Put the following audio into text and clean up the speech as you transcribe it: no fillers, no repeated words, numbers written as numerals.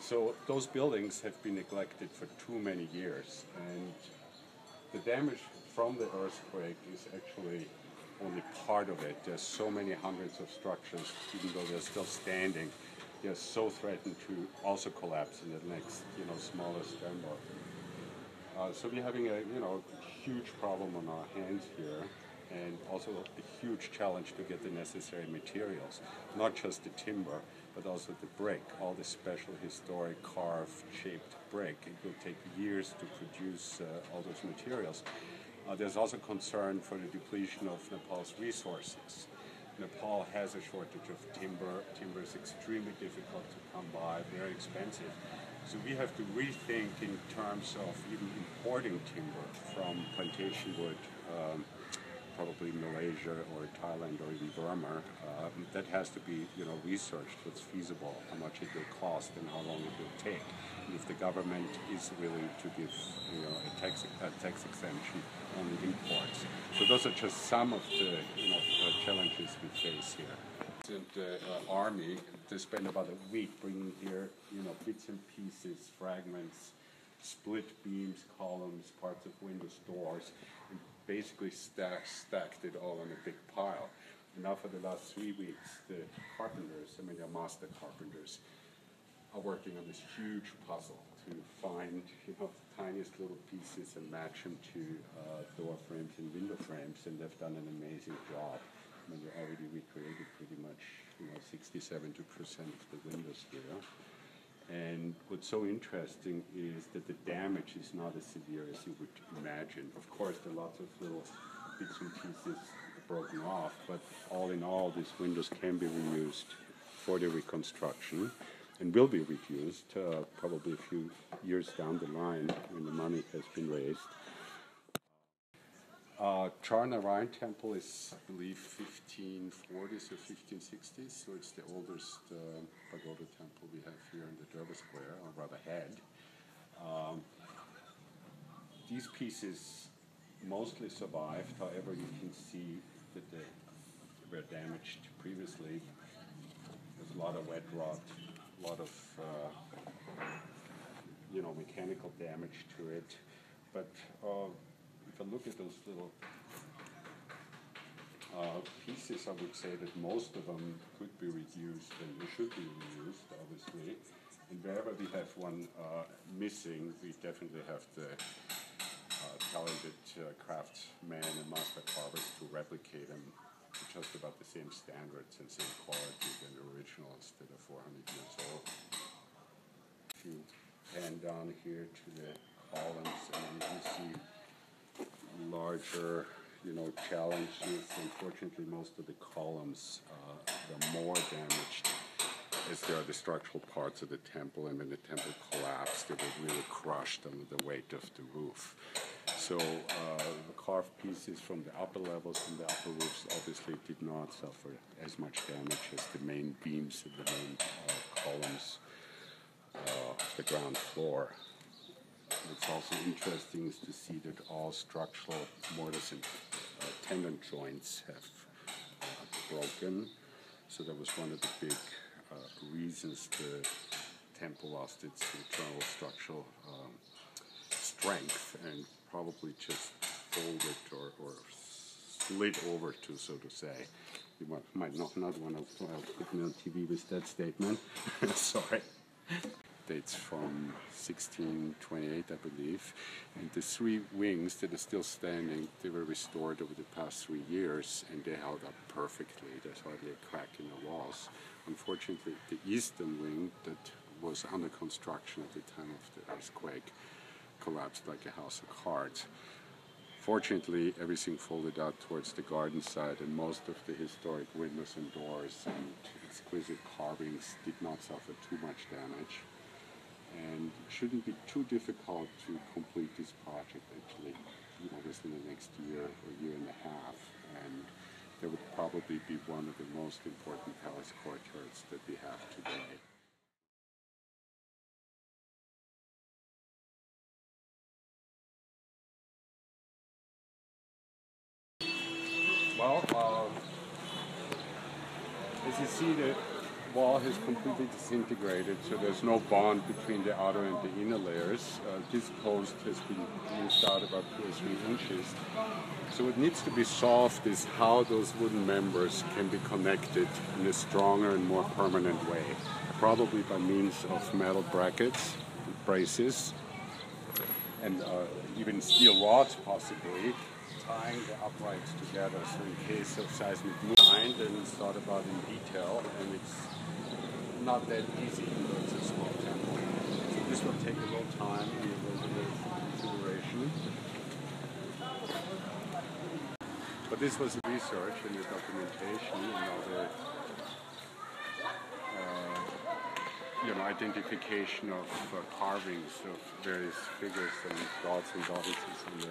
So those buildings have been neglected for too many years, and the damage from the earthquake is actually only part of it. There's so many hundreds of structures, even though they're still standing, they're so threatened to also collapse in the next, smaller Sternberg. So we're having a, huge problem on our hands here, and also a huge challenge to get the necessary materials, not just the timber, but also the brick, all the special historic carved shaped brick. It will take years to produce all those materials. There's also concern for the depletion of Nepal's resources. Nepal has a shortage of timber. Timber is extremely difficult to come by, very expensive. So we have to rethink in terms of even importing timber from plantation wood, probably Malaysia or Thailand or even Burma. That has to be, researched what's feasible, how much it will cost, and how long it will take. And if the government is willing to give, a tax exemption on the imports. So those are just some of the, challenges we face here. And the army, they spend about a week bringing here, bits and pieces, fragments, split beams, columns, parts of windows, doors, and basically stacked it all in a big pile. And now for the last 3 weeks, the carpenters, they're master carpenters, are working on this huge puzzle to find, the tiniest little pieces and match them to door frames and window frames, and they've done an amazing job. They already recreated pretty much, 60-70% of the windows here. And what's so interesting is that the damage is not as severe as you would imagine. Of course, there are lots of little bits and pieces broken off, but all in all, these windows can be reused for the reconstruction and will be reused probably a few years down the line when the money has been raised. Charnarayan Temple is, I believe, 1540s or 1560s, so it's the oldest pagoda temple we have here in the Durbar Square, or rather had. These pieces mostly survived, however, you can see that they were damaged previously. There's a lot of wet rot, a lot of mechanical damage to it, but if I look at those little pieces, I would say that most of them could be reused, and they should be reused, obviously. And wherever we have one missing, we definitely have the talented craftsmen and master carvers to replicate them to just about the same standards and same quality than the originals that are 400 years old. If you pan down here to the columns, and you see larger, challenges. Unfortunately, most of the columns are more damaged as they are the structural parts of the temple, and when the temple collapsed, they were really crushed under the weight of the roof. So the carved pieces from the upper levels and the upper roofs obviously did not suffer as much damage as the main beams and the main columns of the ground floor. What's also interesting is to see that all structural mortise and tendon joints have broken. So that was one of the big reasons the temple lost its internal structural strength and probably just folded or slid over to, so to say. You might not want to put me on TV with that statement. Sorry. Dates from 1628, I believe, and the 3 wings that are still standing, they were restored over the past 3 years, and they held up perfectly. There's hardly a crack in the walls. Unfortunately, the eastern wing that was under construction at the time of the earthquake collapsed like a house of cards. Fortunately, everything folded out towards the garden side, and most of the historic windows and doors and exquisite carvings did not suffer too much damage. And it shouldn't be too difficult to complete this project, actually, within the next year or year and a half. And that would probably be one of the most important palace courtyards that we have today. Well, as you see, wall has completely disintegrated, so there's no bond between the outer and the inner layers. This post has been moved out about 2 or 3 inches. So what needs to be solved is how those wooden members can be connected in a stronger and more permanent way, probably by means of metal brackets, braces, and even steel rods possibly, tying the uprights together. So in case of seismic movement, and it's thought about in detail, and it's not that easy, even though it's a small temple. So this will take a little time and a little bit of consideration. But this was the research and the documentation and all the identification of carvings of various figures and gods and goddesses on the